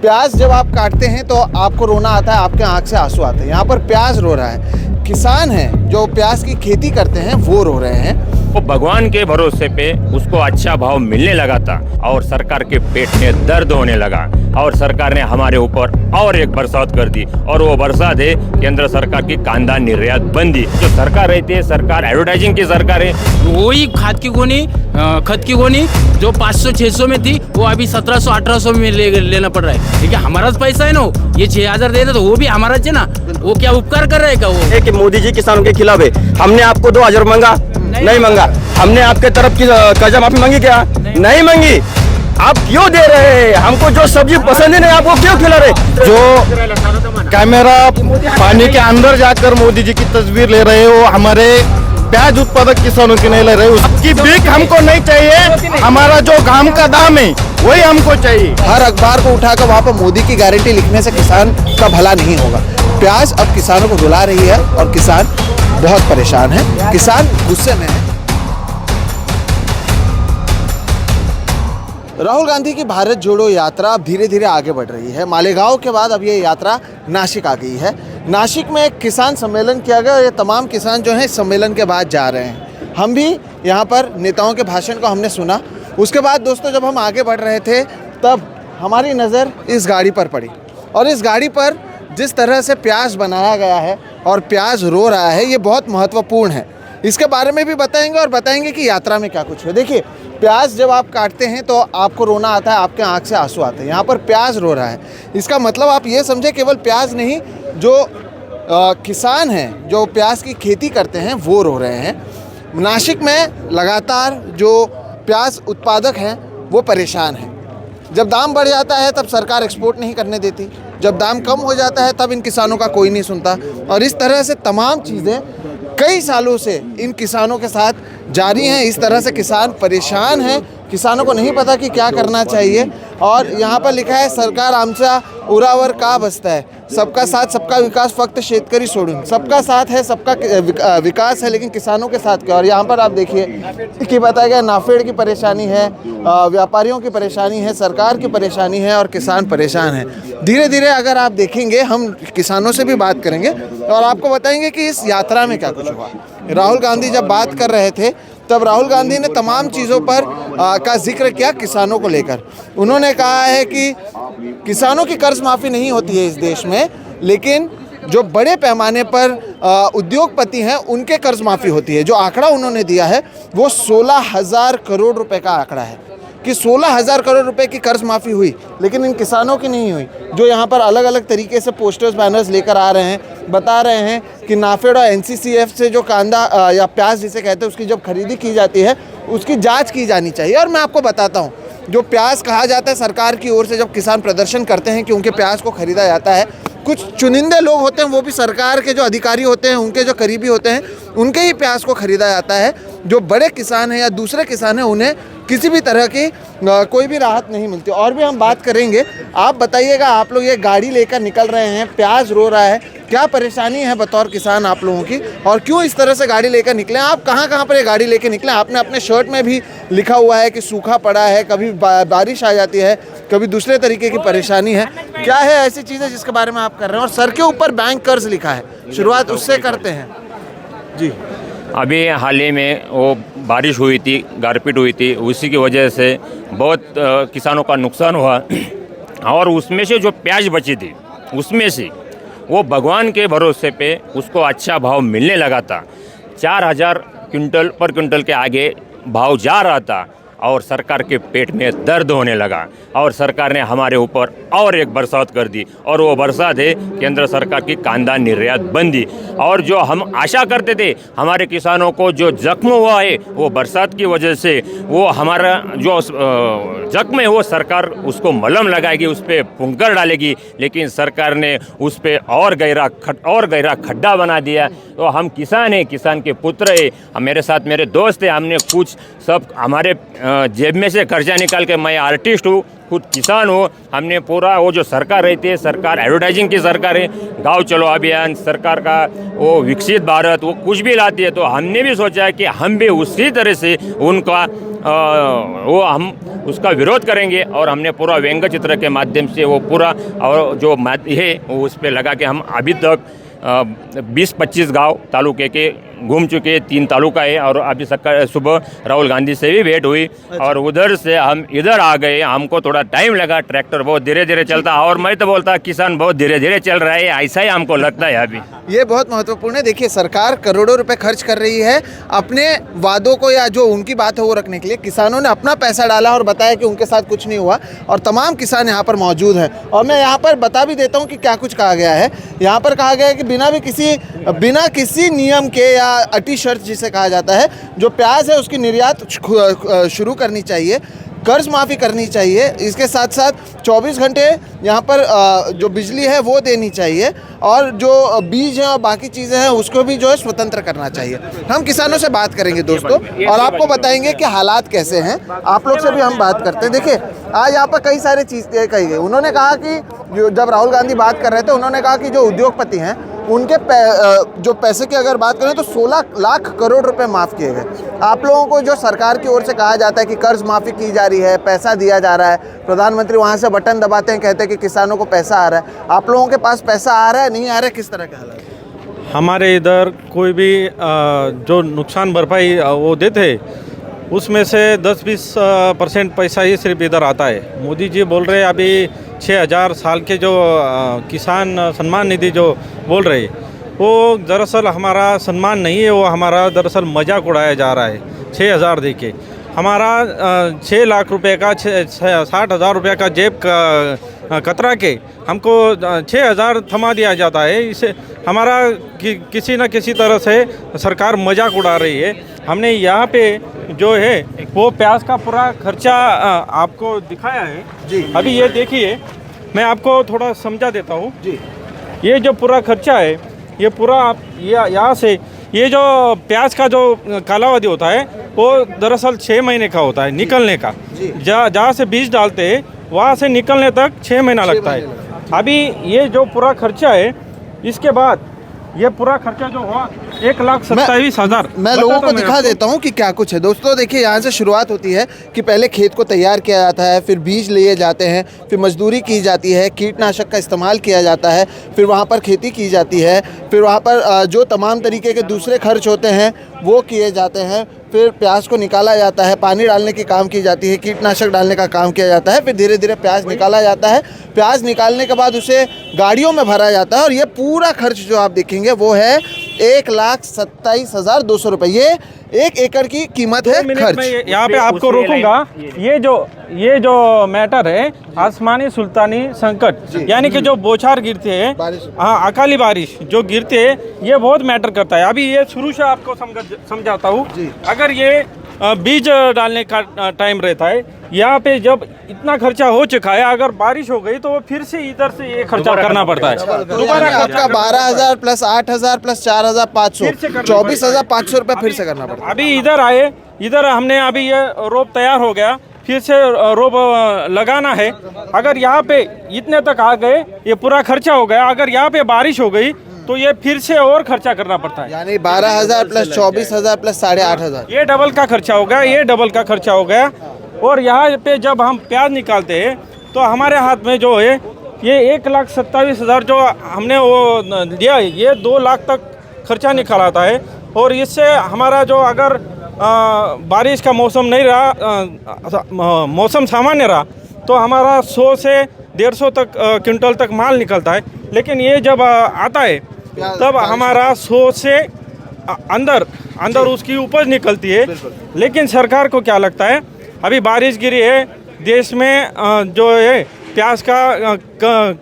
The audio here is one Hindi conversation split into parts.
प्याज जब आप काटते हैं तो आपको रोना आता है, आपके आंख से आंसू आते हैं। यहाँ पर प्याज रो रहा है, किसान हैं जो प्याज की खेती करते हैं वो रो रहे हैं। वो भगवान के भरोसे पे उसको अच्छा भाव मिलने लगा था और सरकार के पेट में दर्द होने लगा और सरकार ने हमारे ऊपर और एक बरसात कर दी और वो बरसात है केंद्र सरकार की कांदा निर्यात बंदी। जो सरकार रहती है, सरकार एडवर्टाइजिंग की सरकार है। वही खत की गोनी जो 500-600 में थी वो अभी 1700-1800 में लेना पड़ रहा है। देखिए हमारा पाइसा है ना, ये 6000 दे रहे तो वो भी हमारा है ना। वो क्या उपकार कर रहा है क्या? वो कि मोदी जी किसानों के खिलाफ है। हमने आपको 2000 मांगा, नहीं मांगा। हमने आपके तरफ की कर्जा माफी मांगी क्या? नहीं मांगी। आप क्यों दे रहे हैं? हमको जो सब्जी पसंद है नहीं, आपको क्यों खिला रहे? जो कैमरा पानी के अंदर जाकर मोदी जी की तस्वीर ले रहे हो, हमारे प्याज उत्पादक किसानों की नहीं ले रहे। उसकी भीख हमको नहीं चाहिए, हमारा जो घाम का दाम है वही हमको चाहिए। हर अखबार को उठाकर वहाँ पर मोदी की गारंटी लिखने से किसान का भला नहीं होगा। प्याज अब किसानों को रुला रही है और किसान बहुत परेशान है, किसान गुस्से में है। राहुल गांधी की भारत जोड़ो यात्रा अब धीरे धीरे आगे बढ़ रही है। मालेगांव के बाद अब ये यात्रा नासिक आ गई है। नासिक में एक किसान सम्मेलन किया गया और ये तमाम किसान जो हैं इस सम्मेलन के बाद जा रहे हैं। हम भी यहाँ पर नेताओं के भाषण को हमने सुना। उसके बाद दोस्तों जब हम आगे बढ़ रहे थे तब हमारी नज़र इस गाड़ी पर पड़ी और इस गाड़ी पर जिस तरह से प्याज बनाया गया है और प्याज रो रहा है, ये बहुत महत्वपूर्ण है। इसके बारे में भी बताएंगे और बताएंगे कि यात्रा में क्या कुछ है। देखिए, प्याज जब आप काटते हैं तो आपको रोना आता है, आपके आंख से आंसू आते हैं। यहाँ पर प्याज रो रहा है, इसका मतलब आप ये समझे केवल प्याज नहीं, जो किसान हैं जो प्याज की खेती करते हैं वो रो रहे हैं। नासिक में लगातार जो प्याज उत्पादक हैं वो परेशान हैं। जब दाम बढ़ जाता है तब सरकार एक्सपोर्ट नहीं करने देती, जब दाम कम हो जाता है तब इन किसानों का कोई नहीं सुनता। और इस तरह से तमाम चीज़ें कई सालों से इन किसानों के साथ जारी हैं। इस तरह से किसान परेशान हैं, किसानों को नहीं पता कि क्या करना चाहिए। और यहाँ पर लिखा है सरकार आमचा उरावर का बसता है, सबका साथ सबका विकास फक्त शेतकरी सोडून। सबका साथ है, सबका विकास है, लेकिन किसानों के साथ क्या? और यहाँ पर आप देखिए कि बताया गया नाफेड़ की परेशानी है, व्यापारियों की परेशानी है, सरकार की परेशानी है और किसान परेशान है। धीरे धीरे अगर आप देखेंगे, हम किसानों से भी बात करेंगे और आपको बताएंगे कि इस यात्रा में क्या कुछ हुआ। राहुल गांधी जब बात कर रहे थे तब राहुल गांधी ने तमाम चीज़ों पर का जिक्र किया किसानों को लेकर। उन्होंने कहा है कि किसानों की कर्ज माफ़ी नहीं होती है इस देश में, लेकिन जो बड़े पैमाने पर उद्योगपति हैं उनके कर्ज माफ़ी होती है। जो आंकड़ा उन्होंने दिया है वो 16,000 करोड़ रुपए का आंकड़ा है कि 16,000 करोड़ रुपए की कर्ज माफ़ी हुई, लेकिन इन किसानों की नहीं हुई। जो यहाँ पर अलग अलग तरीके से पोस्टर्स बैनर्स लेकर आ रहे हैं, बता रहे हैं कि नाफेड और NCCF से जो कांदा या प्याज जिसे कहते हैं उसकी जब खरीदी की जाती है उसकी जांच की जानी चाहिए। और मैं आपको बताता हूँ, जो प्याज कहा जाता है सरकार की ओर से, जब किसान प्रदर्शन करते हैं कि उनके प्याज को खरीदा जाता है, कुछ चुनिंदे लोग होते हैं, वो भी सरकार के जो अधिकारी होते हैं, उनके जो करीबी होते हैं, उनके ही प्याज को खरीदा जाता है। जो बड़े किसान हैं या दूसरे किसान हैं उन्हें किसी भी तरह की कोई भी राहत नहीं मिलती। और भी हम बात करेंगे। आप बताइएगा, आप लोग ये गाड़ी लेकर निकल रहे हैं, प्याज रो रहा है, क्या परेशानी है बतौर किसान आप लोगों की और क्यों इस तरह से गाड़ी लेकर निकले? आप कहाँ कहाँ पर ये गाड़ी लेकर निकले? आपने अपने शर्ट में भी लिखा हुआ है कि सूखा पड़ा है, कभी बारिश आ जाती है, कभी दूसरे तरीके की परेशानी है। क्या है ऐसी चीज़ें जिसके बारे में आप कर रहे हैं? और सर के ऊपर बैंक कर्ज लिखा है, शुरुआत उससे करते हैं जी। अभी हाल ही में वो बारिश हुई थी, गारपीट हुई थी, उसी की वजह से बहुत किसानों का नुकसान हुआ और उसमें से जो प्याज बची थी उसमें से वो भगवान के भरोसे पे उसको अच्छा भाव मिलने लगा था। 4,000 क्विंटल पर क्विंटल के आगे भाव जा रहा था और सरकार के पेट में दर्द होने लगा और सरकार ने हमारे ऊपर और एक बरसात कर दी और वो बरसात है केंद्र सरकार की कांदा निर्यात बंदी। और जो हम आशा करते थे हमारे किसानों को जो जख्म हुआ है वो बरसात की वजह से, वो हमारा जो जख्म है वो सरकार उसको मलहम लगाएगी, उस पर फुंकर डालेगी, लेकिन सरकार ने उस पर और गहरा खड्डा बना दिया। तो हम किसान हैं, किसान के पुत्र है, मेरे साथ मेरे दोस्त हैं, हमने कुछ सब हमारे जेब में से खर्चा निकाल के, मैं आर्टिस्ट हूँ, खुद किसान हूँ, हमने पूरा वो जो सरकार रहती है, सरकार एडवर्टाइजिंग की सरकार है, गांव चलो अभियान, सरकार का वो विकसित भारत, वो कुछ भी लाती है, तो हमने भी सोचा है कि हम भी उसी तरह से उनका वो हम उसका विरोध करेंगे और हमने पूरा व्यंग्य चित्र के माध्यम से वो पूरा और जो है वो उस पर लगा के हम अभी तक 20-25 गांव तालुके के घूम चुके, 3 तालुका है और अभी सुबह राहुल गांधी से भी भेंट हुई और उधर से हम इधर आ गए। हमको थोड़ा टाइम लगा, ट्रैक्टर बहुत धीरे धीरे चलता और मैं तो बोलता किसान बहुत धीरे धीरे चल रहा है, ऐसा ही हमको लगता है अभी। ये बहुत महत्वपूर्ण है। देखिए सरकार करोड़ों रुपए खर्च कर रही है अपने वादों को या जो उनकी बात है वो रखने के लिए। किसानों ने अपना पैसा डाला और बताया कि उनके साथ कुछ नहीं हुआ और तमाम किसान यहाँ पर मौजूद हैं। और मैं यहाँ पर बता भी देता हूँ कि क्या कुछ कहा गया है। यहाँ पर कहा गया है कि बिना किसी नियम के या अटी शर्त जिसे कहा जाता है, जो प्याज है उसकी निर्यात शुरू करनी चाहिए, कर्ज माफ़ी करनी चाहिए, इसके साथ साथ 24 घंटे यहाँ पर जो बिजली है वो देनी चाहिए और जो बीज हैं और बाकी चीज़ें हैं उसको भी जो है स्वतंत्र करना चाहिए। हम किसानों से बात करेंगे दोस्तों और आपको बताएंगे कि हालात कैसे हैं। आप लोग से भी हम बात करते हैं। देखिए आज यहाँ पर कई सारी चीज़ें कही गई। उन्होंने कहा कि जब राहुल गांधी बात कर रहे थे उन्होंने कहा कि जो उद्योगपति हैं उनके जो पैसे की अगर बात करें तो 16 लाख करोड़ रुपए माफ़ किए गए। आप लोगों को जो सरकार की ओर से कहा जाता है कि कर्ज माफ़ी की जा रही है, पैसा दिया जा रहा है, प्रधानमंत्री वहाँ से बटन दबाते हैं, कहते हैं कि किसानों को पैसा आ रहा है। आप लोगों के पास पैसा आ रहा है, नहीं आ रहा है, किस तरह का हाल है? हमारे इधर कोई भी जो नुकसान भरपाई वो देते उसमें से 10-20% पैसा ही सिर्फ इधर आता है। मोदी जी बोल रहे अभी 6000 साल के जो किसान सम्मान निधि जो बोल रहे वो दरअसल हमारा सम्मान नहीं है, वो हमारा दरअसल मजाक उड़ाया जा रहा है। 6000 दे के हमारा 6 लाख रुपए का 60,000 रुपये का जेब का कतरा के हमको 6000 थमा दिया जाता है। इसे हमारा किसी न किसी तरह से सरकार मजाक उड़ा रही है। हमने यहाँ पे जो है वो प्याज का पूरा खर्चा आपको दिखाया है जी। अभी ये देखिए, मैं आपको थोड़ा समझा देता हूँ जी। ये जो पूरा खर्चा है ये पूरा यहाँ से ये जो प्याज का जो कालावधि होता है वो दरअसल 6 महीने का होता है निकलने का। जहाँ से बीज डालते हैं वहाँ से निकलने तक 6 महीना लगता है। अभी ये जो पूरा खर्चा है इसके बाद ये पूरा खर्चा जो हुआ 1,27,000। मैं लोगों को दिखा देता हूँ कि क्या कुछ है। दोस्तों देखिए यहाँ से शुरुआत होती है कि पहले खेत को तैयार किया जाता है, फिर बीज लिए जाते हैं, फिर मजदूरी की जाती है, कीटनाशक का इस्तेमाल किया जाता है, फिर वहाँ पर खेती की जाती है, फिर वहाँ पर जो तमाम तरीके के दूसरे खर्च होते हैं वो किए जाते हैं, फिर प्याज को निकाला जाता है, पानी डालने की काम की जाती है, कीटनाशक डालने का काम किया जाता है, फिर धीरे धीरे प्याज निकाला जाता है। प्याज निकालने के बाद उसे गाड़ियों में भरा जाता है और ये पूरा खर्च जो आप देखेंगे वो है 1,27,200 रुपये। ये 1 एकड़ की कीमत है खर्च। मैं यहाँ पे आपको रोकूंगा। ये जो मैटर है आसमानी सुल्तानी संकट, यानी कि जो बौछार गिरते हैं, हाँ अकाली बारिश जो गिरते हैं ये बहुत मैटर करता है। अभी ये शुरू से आपको समझाता हूँ। अगर ये बीज डालने का टाइम रहता है, यहाँ पे जब इतना खर्चा हो चुका है, अगर बारिश हो गई तो वो फिर से इधर से ये खर्चा करना पड़ता है। दोबारा आपका 12,000 प्लस 8,000 प्लस 4,500 24,500 रुपये फिर से करना पड़ता है। अभी इधर आए, इधर हमने अभी ये रोप तैयार हो गया, फिर से रोप लगाना है। अगर यहाँ पे इतने तक आ गए ये पूरा खर्चा हो गया, अगर यहाँ पे बारिश हो गई तो ये फिर से और खर्चा करना पड़ता है। यानी 12,000 प्लस 24,000 प्लस 8,500 ये डबल का खर्चा हो गया, ये डबल का खर्चा हो गया। और यहाँ पे जब हम प्याज निकालते हैं तो हमारे हाथ में जो है ये 1,27,000 जो हमने वो दिया है, ये 2 लाख तक खर्चा निकालाता है। और इससे हमारा जो अगर बारिश का मौसम नहीं रहा, मौसम सामान्य रहा, तो हमारा 100 से 150 तक क्विंटल तक माल निकलता है। लेकिन ये जब आता है तब हमारा 100 से अंदर उसकी उपज निकलती है। लेकिन सरकार को क्या लगता है, अभी बारिश गिरी है, देश में जो है प्याज का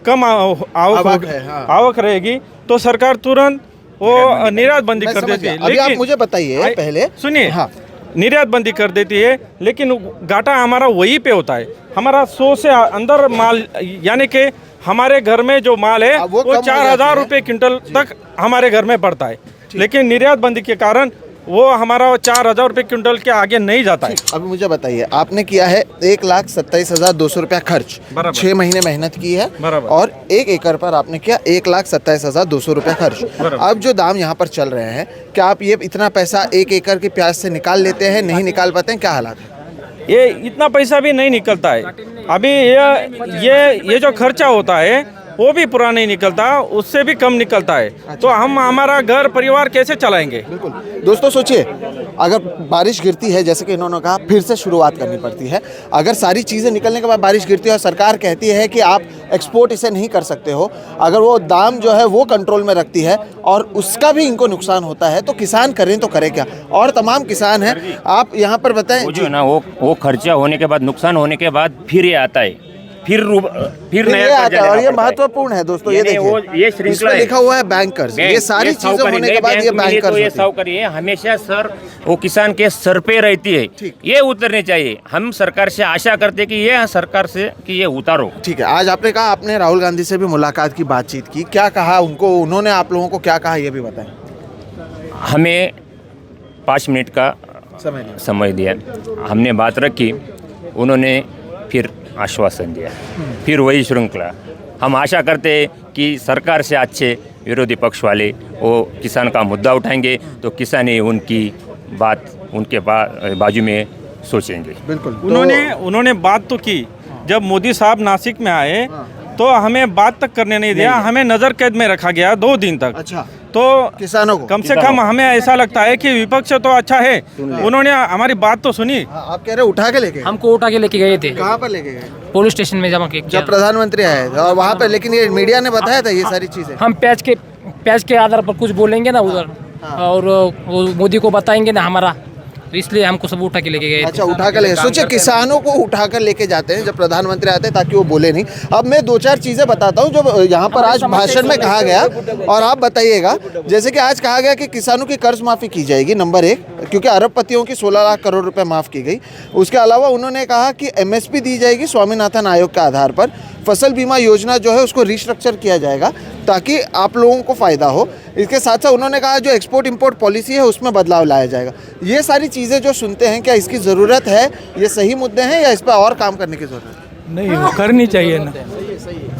कम आवक रहेगी तो सरकार तुरंत वो निर्यात बंदी कर देती है। अभी आप मुझे बताइए पहले, सुनिए, हाँ। निर्यात बंदी कर देती है, लेकिन घाटा हमारा वही पे होता है। हमारा 100 से अंदर माल, यानी कि हमारे घर में जो माल है वो 4,000 रुपये क्विंटल तक हमारे घर में पड़ता है। लेकिन निर्यात बंदी के कारण वो हमारा 4,000 रुपये क्विंटल के आगे नहीं जाता है। अभी मुझे बताइए, आपने किया है 1,27,200 रुपया खर्च, 6 महीने मेहनत की है और 1 एकड़ पर आपने किया 1,27,200 रुपया खर्च। अब जो दाम यहाँ पर चल रहे हैं, क्या आप ये इतना पैसा 1 एकड़ के प्याज से निकाल लेते हैं, नहीं निकाल पाते हैं, क्या हालात है? ये इतना पैसा भी नहीं निकलता है। अभी ये जो खर्चा होता है वो भी पूरा नहीं निकलता, उससे भी कम निकलता है। तो हम हमारा घर परिवार कैसे चलाएंगे? बिल्कुल दोस्तों, सोचिए अगर बारिश गिरती है जैसे कि इन्होंने कहा, फिर से शुरुआत करनी पड़ती है। अगर सारी चीज़ें निकलने के बाद बारिश गिरती है और सरकार कहती है कि आप एक्सपोर्ट इसे नहीं कर सकते हो, अगर वो दाम जो है वो कंट्रोल में रखती है और उसका भी इनको नुकसान होता है, तो किसान करें तो करें क्या? और तमाम किसान हैं, आप यहाँ पर बताएं। वो जो है ना वो खर्चा होने के बाद, नुकसान होने के बाद फिर ये आता है, फिर नया ये कर्जा आता है। और लेना ये पड़ता है। महत्वपूर्ण है दोस्तों, ये देखिए ये श्रृंखला इसमें है। लिखा हुआ है बैंकर्स। ये सारी चीजें होने के बाद ये बैंकर्स ये होती है। साहूकारी है, हमेशा सर वो किसान के सर पे रहती है, ये उतरनी चाहिए। हम सरकार से आशा करते हैं कि ये सरकार से कि ये उतारो। ठीक है, आज आपने कहा आपने राहुल गांधी से भी मुलाकात की, बातचीत की, क्या कहा उनको, उन्होंने आप लोगों को क्या कहा ये भी बताएं। हमें 5 मिनट का समय दिया, हमने बात रखी, उन्होंने फिर आश्वासन दिया, फिर वही श्रृंखला। हम आशा करते हैं कि सरकार से अच्छे विरोधी पक्ष वाले वो किसान का मुद्दा उठाएंगे तो किसान ही उनकी बात उनके बाजू में सोचेंगे। बिल्कुल, उन्होंने बात तो की। जब मोदी साहब नासिक में आए तो हमें बात तक करने नहीं दिया, हमें नजर कैद में रखा गया 2 दिन तक। अच्छा, तो किसानों को कम से कम हमें ऐसा लगता है कि विपक्ष तो अच्छा है, उन्होंने हमारी बात तो सुनी। आप कह रहे उठा के लेके गए? हमको उठा के लेके गए थे, कहाँ पर लेके गए? पुलिस स्टेशन में जमा किया। जब प्रधानमंत्री आए और वहाँ पर, लेकिन ये मीडिया ने बताया था ये सारी चीजें। हम प्याज के आधार पर कुछ बोलेंगे ना उधर, और वो मोदी को बताएंगे ना हमारा, इसलिए हमको सब उठा के लेके गए। अच्छा, उठा कर लेके, सोचिए किसानों को उठा कर लेके जाते हैं जब प्रधानमंत्री आते हैं ताकि वो बोले नहीं। अब मैं 2-4 चीज़ें बताता हूँ जो यहाँ पर आज भाषण में कहा गया, और आप बताइएगा। जैसे कि आज कहा गया कि किसानों की कर्ज माफ़ी की जाएगी, नंबर 1, क्योंकि अरबपतियों की 16 लाख करोड़ रुपए माफ़ की गई। उसके अलावा उन्होंने कहा कि MSP दी जाएगी स्वामीनाथन आयोग के आधार पर। फसल बीमा योजना जो है उसको रिस्ट्रक्चर किया जाएगा ताकि आप लोगों को फ़ायदा हो। इसके साथ साथ उन्होंने कहा जो एक्सपोर्ट इंपोर्ट पॉलिसी है उसमें बदलाव लाया जाएगा। ये सारी चीज़ें जो सुनते हैं, क्या इसकी ज़रूरत है? ये सही मुद्दे हैं या इस पर और काम करने की ज़रूरत है? नहीं, करनी चाहिए ना।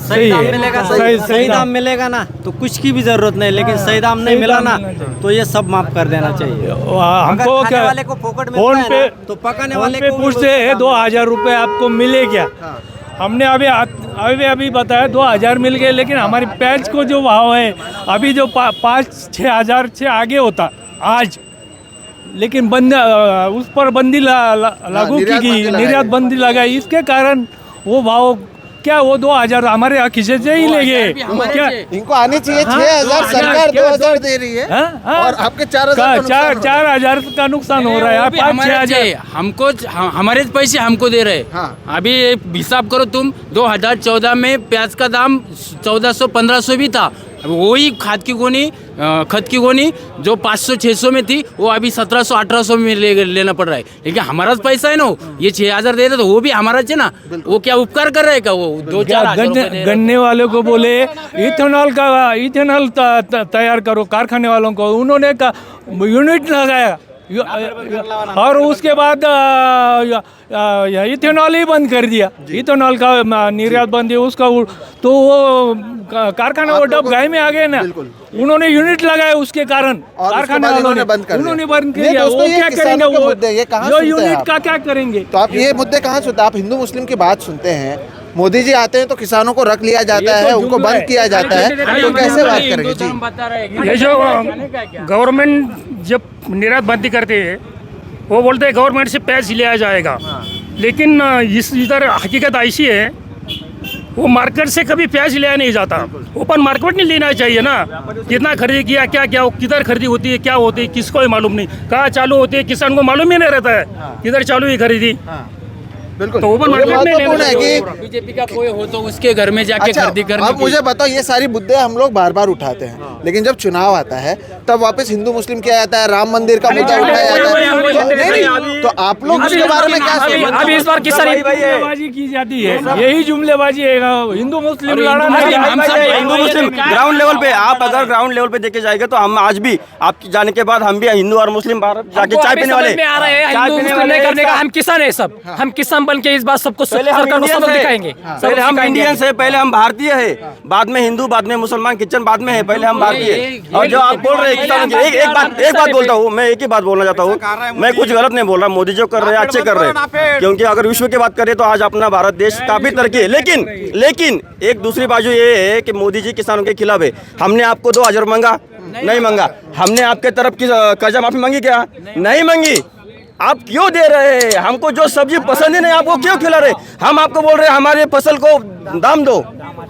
सही दाम मिलेगा, सही दाम मिलेगा ना तो कुछ की भी जरूरत नहीं, लेकिन सही दाम नहीं मिला ना तो ये सब माफ कर देना चाहिए। हमको क्या वाले को फोकट फोन मिलता पे है ना, तो पकाने वाले पे को पूछते हैं 2000 रुपये आपको मिले क्या? हमने अभी बताया 2000 मिल गए, लेकिन हमारी प्याज को जो भाव है अभी जो 5-6 हज़ार से आगे होता आज, लेकिन उस पर बंदी लागू की गई, निर्यात बंदी लगाई, इसके कारण वो भाव क्या वो 2000 हमारे खींचे से ही ले गए क्या? इनको आने चाहिए 6000, सरकार 2000 दे रही है और आपके 4,000 का नुकसान हो रहा है। 5-6 हमको हमारे पैसे हमको दे रहे। अभी हिसाब करो तुम, 2014 में प्याज का दाम 1400-1500 भी था। वही खत की गोनी जो 500-600 में थी वो अभी 1700-1800 में लेना पड़ रहा है। लेकिन हमारा पैसा है ना, ये 6000 दे रहे तो वो भी हमारा है ना, वो क्या उपकार कर रहे हैं? क्या वो 2-4 गन्ने वालों को बोले इथेनॉल तैयार करो कारखाने वालों को, उन्होंने यूनिट लगाया और उसके बाद इथेनॉल ही बंद कर दिया। इथेनॉल का निर्यात बंद है उसका, तो वो कारखाना वो डब गाय में आ गए ना, उन्होंने यूनिट लगाया उसके कारण कारखाने वालों ने उन्होंने बंद कर दिया। वो क्या करेंगे? वो यूनिट का क्या करेंगे? तो आप ये मुद्दे कहाँ सुनते हैं? आप हिंदू मुस्लिम की बात सुनते हैं, मोदी जी आते हैं तो किसानों को रख लिया जाता है, उनको बंद किया जाता है, तो कैसे बात करेंगे जी? ये जो गवर्नमेंट जब निर्यात बंदी करते हैं वो बोलते हैं गवर्नमेंट से प्याज लिया जाएगा, लेकिन इधर हकीकत ऐसी है वो मार्केट से कभी प्याज लिया नहीं जाता। ओपन मार्केट नहीं लेना चाहिए ना, कितना खरीदी किया, क्या क्या किधर खरीदी होती है, क्या होती है, किसको ही मालूम नहीं, कहाँ चालू होती है, किसान को मालूम ही नहीं रहता है किधर चालू ही खरीदी। बिल्कुल, तो ओपन मार्केट में महत्वपूर्ण है कि बीजेपी का कोई हो तो उसके घर में जाके खरीदी करने। अब मुझे बताओ, ये सारी मुद्दे हम लोग बार बार उठाते हैं, लेकिन जब चुनाव आता है तब वापस हिंदू मुस्लिम किया जाता है, राम मंदिर का मुद्दा उठाया जाता है। तो आप लोग उसके बारे में क्या सोचते हैं? अभी इस बार जुमलेबाजी की जाती है, यही जुमलेबाजी है। हिंदू मुस्लिम लड़ा हिंदू मुस्लिम ग्राउंड लेवल पे, आप अगर ग्राउंड लेवल पे देखे जाएंगे तो हम आज भी आपके जाने के बाद हम भी हिंदू और मुस्लिम बाहर जाके चाय पीने वाले करने का हम किसान है, सब हम किसान बन के इस बात सबको पहले हम सरकार को इंडियन सबक है, दिखाएंगे। पहले हम इंडियन से, पहले हम भारतीय है, बाद में हिंदू, बाद में मुसलमान, क्रिश्चियन बाद में है, पहले हम भारतीय। और जो आप बोल रहे हैं किसानों की, एक बात बोलता हूँ मैं, एक ही बात बोलना चाहता हूँ मैं, कुछ गलत नहीं बोल रहा। मोदी जो कर रहे हैं अच्छे कर रहे हैं, क्योंकि अगर विश्व की बात करें तो आज अपना भारत देश काफी तरक्की है। लेकिन एक दूसरी बाजू ये है कि मोदी जी किसानों के खिलाफ है। हमने आपको 2000 मांगा, नहीं मांगा। हमने आपके तरफ की कर्जा माफी मांगी क्या? नहीं मांगी। आप क्यों दे रहे हैं? हमको जो सब्जी पसंद ही नहीं, आपको क्यों खिला रहे? हम आपको बोल रहे हैं हमारे फसल को दाम दो,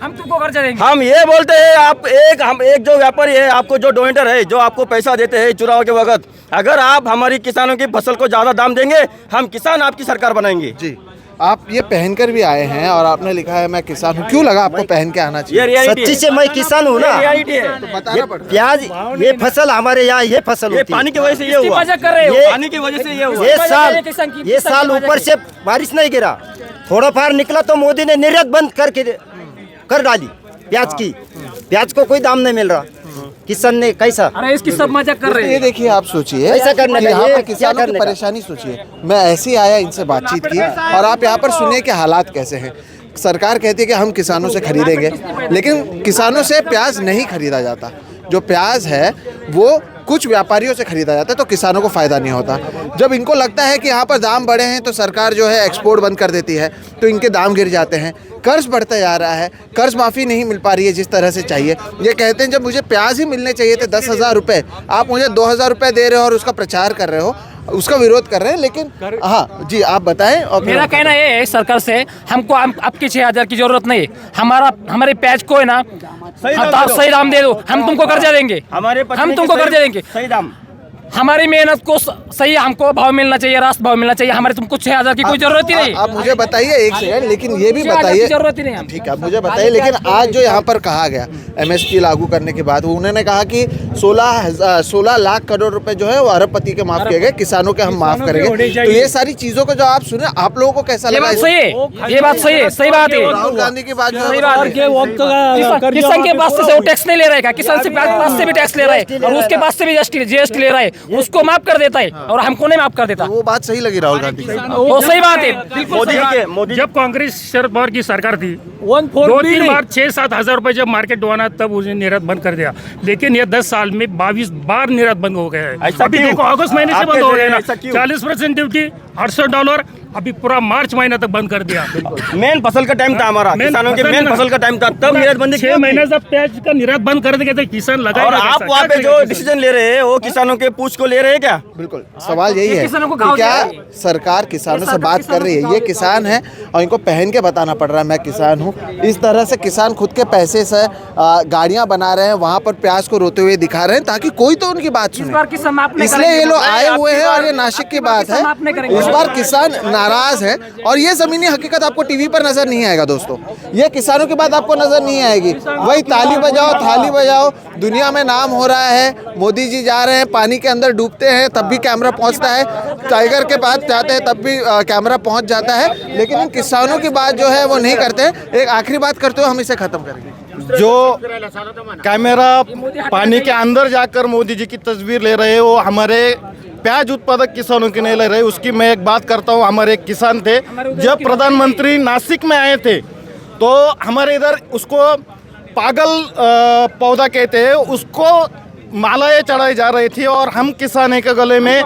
हम तुमको कर्जा देंगे। हम ये बोलते हैं हम एक जो व्यापारी है, आपको जो डोनेटर है, जो आपको पैसा देते हैं चुनाव के वक्त, अगर आप हमारी किसानों की फसल को ज्यादा दाम देंगे, हम किसान आपकी सरकार बनाएंगे। जी, आप ये पहनकर भी आए हैं और आपने लिखा है मैं किसान हूँ। क्यों लगा आपको पहन के आना चाहिए? ये रियलिटी सच्ची से मैं किसान हूँ ना। रियलिटी है। तो बताना पड़ता है। प्याज ये फसल हमारे यहाँ ये फसल ये होती है। पानी की वजह से ये इसकी हुआ, वजह कर रहे हो। ये पानी की वजह से ये हुआ। ये साल ऊपर से बारिश नहीं गिरा, थोड़ा फार निकला तो मोदी ने निर्यात बंद कर डाली प्याज की। प्याज को कोई दाम नहीं मिल रहा, किसान ने कैसा? अरे इसकी सब मजाक कर रहे ये हैं। देखिए, आप सोचिए ऐसा करने कि का, यहाँ ये पर क्या किसानों की करने का? परेशानी सोचिए। मैं ऐसे ही आया, इनसे बातचीत की और आप यहाँ पर सुनिए कि हालात कैसे हैं। सरकार कहती है कि हम किसानों से खरीदेंगे, लेकिन किसानों से प्याज नहीं खरीदा जाता। जो प्याज है वो कुछ व्यापारियों से खरीदा जाता है, तो किसानों को फ़ायदा नहीं होता। जब इनको लगता है कि यहाँ पर दाम बढ़े हैं तो सरकार जो है एक्सपोर्ट बंद कर देती है, तो इनके दाम गिर जाते हैं। कर्ज बढ़ता जा रहा है, कर्ज माफ़ी नहीं मिल पा रही है जिस तरह से चाहिए। ये कहते हैं जब मुझे प्याज ही मिलने चाहिए थे 10,000 रुपये, आप मुझे 2,000 रुपये दे रहे हो और उसका प्रचार कर रहे हो, उसका विरोध कर रहे हैं। लेकिन हाँ जी, आप बताएं। और मेरा कहना ये है सरकार से, हमको आपके 6,000 की जरूरत नहीं है। हमारे प्याज को है ना सही दाम दे दो, हम तुमको कर्जा देंगे। हम तुमको कर्जा देंगे। सही दाम, हमारी मेहनत को सही हमको भाव मिलना चाहिए, रास्त भाव मिलना चाहिए। हमारे तुमको 6,000 की कोई जरूरत ही नहीं। आप मुझे बताइए एक सेकंड, लेकिन ये भी 6,000 बताइए। की जरूरत ही नहीं है। ठीक है, आप मुझे बताइए, लेकिन आज जो यहाँ पर कहा गया एमएसपी लागू करने के बाद, उन्होंने कहा कि 16 लाख करोड़ रुपए जो है वो अरबपति के माफ किए गए, किसानों के हम माफ करेंगे। तो ये सारी चीजों को जो आप सुने, आप लोगों को कैसा ये लगा? बात सही है, ये बात सही है, सही बात है। राहुल गांधी की बात जो सही है, बात है। किसान के पास से वो टैक्स नहीं ले रहा है, किसान से पास से भी टैक्स ले रहा है और उसके पास से भी जीएसटी ले रहा है, उसको माफ कर देता है और हमको नहीं माफ कर देता। वो बात सही लगी राहुल गांधी की। वो सही बात है, बिल्कुल सही बात। जब कांग्रेस शरद पवार की सरकार थी, 2-3 बार 6-7 हजार रुपए जब मार्केट डुबाना, तब उसने निर्यात बंद कर दिया। लेकिन ये 10 साल में 22 बार निर्यात बंद हो गया है। अभी देखो अगस्त महीने से बंद हो गया ना, 40% ड्यूटी, $800, अभी पूरा मार्च महीना तक बंद कर दिया। मेन फसल का टाइम था हमारा, किसानों के मेन फसल का टाइम था, तब निर्यात बंदी 6 महीने से प्याज का निर्यात बंद कर देंगे तो किसान लगाएगा। और आप वहाँ पे जो डिसीजन ले रहे हैं वो किसानों के पूछ को ले रहे हैं क्या? बिल्कुल, सवाल यही है किसानों को कि घाव क्या दिया है। सरकार किसानों से बात कर रही है? ये किसान है और इनको पहन के बताना पड़ रहा है मैं किसान हूँ। इस तरह से किसान खुद के पैसे से गाड़ियाँ बना रहे हैं, वहाँ पर प्याज को रोते हुए दिखा रहे हैं ताकि कोई तो उनकी बात इस बार सुने। किसान माफ नहीं इसलिए ये करेंगे। लोग आए हुए हैं और ये नासिक की बात है। माफ नहीं करेंगे। इस बार किसान नाराज है और ये जमीनी हकीकत आपको टीवी पर नजर नहीं आएगा दोस्तों। ये किसानों की बात आपको नजर नहीं आएगी। वही ताली बजाओ, थाली बजाओ, दुनिया में नाम हो रहा है। मोदी जी जा रहे हैं, पानी के अंदर डूबते हैं तब भी कैमरा पहुंचता है, टाइगर के पास जाते हैं तब भी कैमरा पहुंच जाता है। लेकिन इन किसानों की बात जो है वो नहीं करते हैं। एक आखिरी बात करते हुए हम इसे खत्म करेंगे। जो कैमरा पानी के अंदर जाकर मोदी जी की तस्वीर ले रहे हैं, वो हमारे प्याज उत्पादक किसानों की नहीं ले रहे। उसकी मैं एक बात करता हूँ। हमारे एक किसान थे, जब प्रधानमंत्री नासिक में आए थे तो हमारे इधर उसको पागल पौधा कहते हैं, उसको मालाएं चढ़ाई जा रही थी और हम किसान के गले में,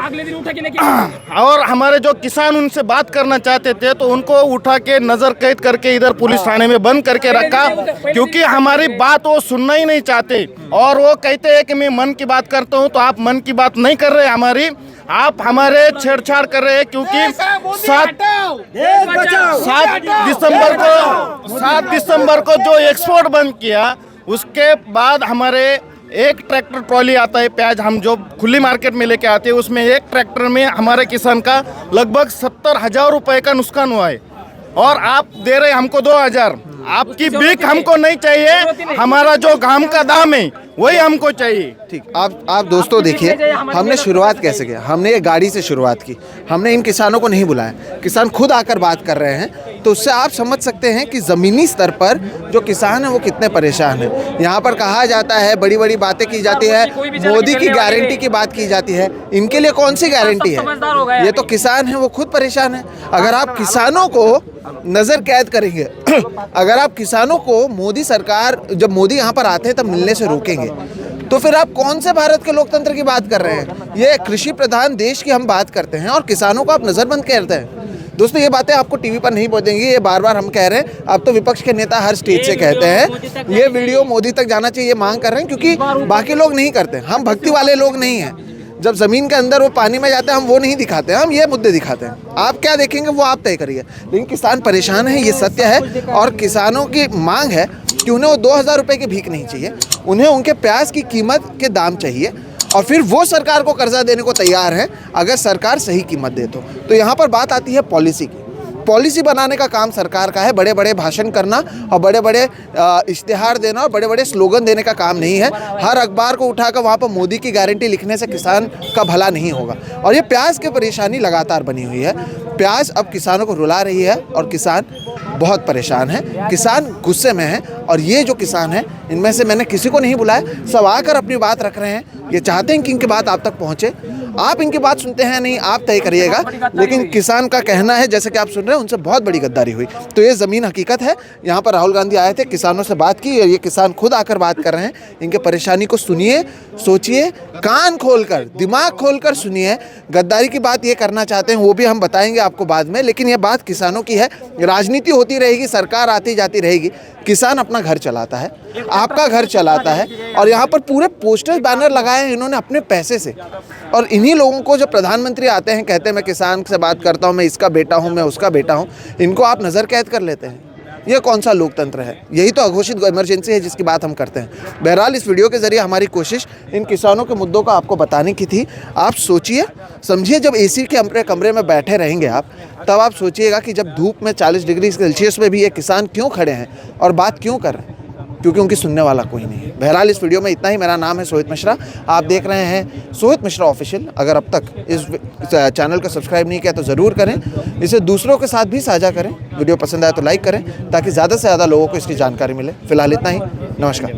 और हमारे जो किसान उनसे बात करना चाहते थे तो उनको उठा के नजर कैद करके इधर पुलिस थाने में बंद करके रखा, क्योंकि हमारी बात वो सुनना ही नहीं चाहते। और वो कहते हैं कि मैं मन की बात करता हूँ, तो आप मन की बात नहीं कर रहे हमारी, आप हमारे छेड़छाड़ कर रहे हैं। क्योंकि 7 दिसंबर को जो एक्सपोर्ट बंद किया, उसके बाद हमारे एक ट्रैक्टर ट्रॉली आता है प्याज, हम जो खुली मार्केट में लेके आते हैं, उसमें एक ट्रैक्टर में हमारे किसान का लगभग 70,000 रुपए का नुकसान हुआ है। और आप दे रहे हमको 2,000। आपकी भीख हमको नहीं चाहिए, हमारा जो घाम का दाम है वही हमको चाहिए। ठीक, आप दोस्तों देखिए, हमने शुरुआत कैसे किया। हमने एक गाड़ी से शुरुआत की, हमने इन किसानों को नहीं बुलाया, किसान खुद आकर बात कर रहे हैं। तो उससे आप समझ सकते हैं कि ज़मीनी स्तर पर जो किसान हैं वो कितने परेशान हैं। यहाँ पर कहा जाता है, बड़ी बड़ी बातें की जाती है, मोदी की गारंटी की बात की जाती है। इनके लिए कौन सी गारंटी है? ये तो किसान हैं, वो खुद परेशान हैं। अगर आप किसानों को नज़र कैद करेंगे अगर आप किसानों को मोदी सरकार, जब मोदी यहाँ पर आते हैं तब मिलने से रोकेंगे, तो फिर आप कौन से भारत के लोकतंत्र की बात कर रहे हैं? ये कृषि प्रधान देश की हम बात करते हैं और किसानों को आप नज़रबंद करते हैं। दोस्तों, ये बातें आपको टीवी पर नहीं पहुंचेंगी, ये बार बार हम कह रहे हैं। अब तो विपक्ष के नेता हर स्टेज से कहते हैं ये वीडियो मोदी तक जाना चाहिए, ये मांग कर रहे हैं, क्योंकि बाकी लोग नहीं करते। हम भक्ति वाले लोग नहीं हैं। जब ज़मीन के अंदर वो पानी में जाते हैं हम वो नहीं दिखाते हैं, हम ये मुद्दे दिखाते हैं। आप क्या देखेंगे वो आप तय करिए। लेकिन किसान परेशान है, ये सत्य है। और किसानों की मांग है कि उन्हें वो 2000 रुपये की भीख नहीं चाहिए, उन्हें उनके प्याज की कीमत के दाम चाहिए। और फिर वो सरकार को कर्जा देने को तैयार है अगर सरकार सही कीमत दे तो यहाँ पर बात आती है पॉलिसी की। पॉलिसी बनाने का काम सरकार का है, बड़े बड़े भाषण करना और बड़े बड़े इश्तिहार देना और बड़े बड़े स्लोगन देने का काम नहीं है। हर अखबार को उठाकर वहाँ पर मोदी की गारंटी लिखने से किसान का भला नहीं होगा। और ये प्याज की परेशानी लगातार बनी हुई है। प्याज अब किसानों को रुला रही है और किसान बहुत परेशान है, किसान गुस्से में है। और ये जो किसान हैं, इनमें से मैंने किसी को नहीं बुलाया, सब आकर अपनी बात रख रहे हैं। ये चाहते हैं कि इनकी बात आप तक पहुँचे। आप इनकी बात सुनते हैं नहीं, आप तय करिएगा। लेकिन किसान का कहना है, जैसे कि आप सुन रहे हैं, उनसे बहुत बड़ी गद्दारी हुई। तो ये ज़मीन हकीकत है। यहाँ पर राहुल गांधी आए थे, किसानों से बात की, और ये किसान खुद आकर बात कर रहे हैं। इनके परेशानी को सुनिए, सोचिए, कान खोलकर, दिमाग खोलकर सुनिए। गद्दारी की बात ये करना चाहते हैं वो भी हम बताएंगे आपको बाद में, लेकिन ये बात किसानों की है। राजनीति होती रहेगी, सरकार आती जाती रहेगी, किसान अपना घर चलाता है, आपका घर चलाता है। और यहाँ पर पूरे पोस्टर बैनर लगाए हैं इन्होंने अपने पैसे से। और इन्हीं लोगों को जब प्रधानमंत्री आते हैं, कहते हैं मैं किसान से बात करता हूँ, मैं इसका बेटा हूँ, मैं उसका बेटा हूँ, इनको आप नज़र कैद कर लेते हैं। ये कौन सा लोकतंत्र है? यही तो अघोषित इमरजेंसी है जिसकी बात हम करते हैं। बहरहाल, इस वीडियो के जरिए हमारी कोशिश इन किसानों के मुद्दों को आपको बताने की थी। आप सोचिए, समझिए, जब एसी के कमरे में बैठे रहेंगे आप, तब आप सोचिएगा कि जब धूप में 40 डिग्री सेल्सियस में भी ये किसान क्यों खड़े हैं और बात क्यों कर रहे हैं, क्योंकि उनकी सुनने वाला कोई नहीं है। बहरहाल, इस वीडियो में इतना ही। मेरा नाम है सोहित मिश्रा, आप देख रहे हैं सोहित मिश्रा ऑफिशियल। अगर अब तक इस चैनल को सब्सक्राइब नहीं किया तो ज़रूर करें, इसे दूसरों के साथ भी साझा करें। वीडियो पसंद आए तो लाइक करें ताकि ज़्यादा से ज़्यादा लोगों को इसकी जानकारी मिले। फिलहाल इतना ही, नमस्कार।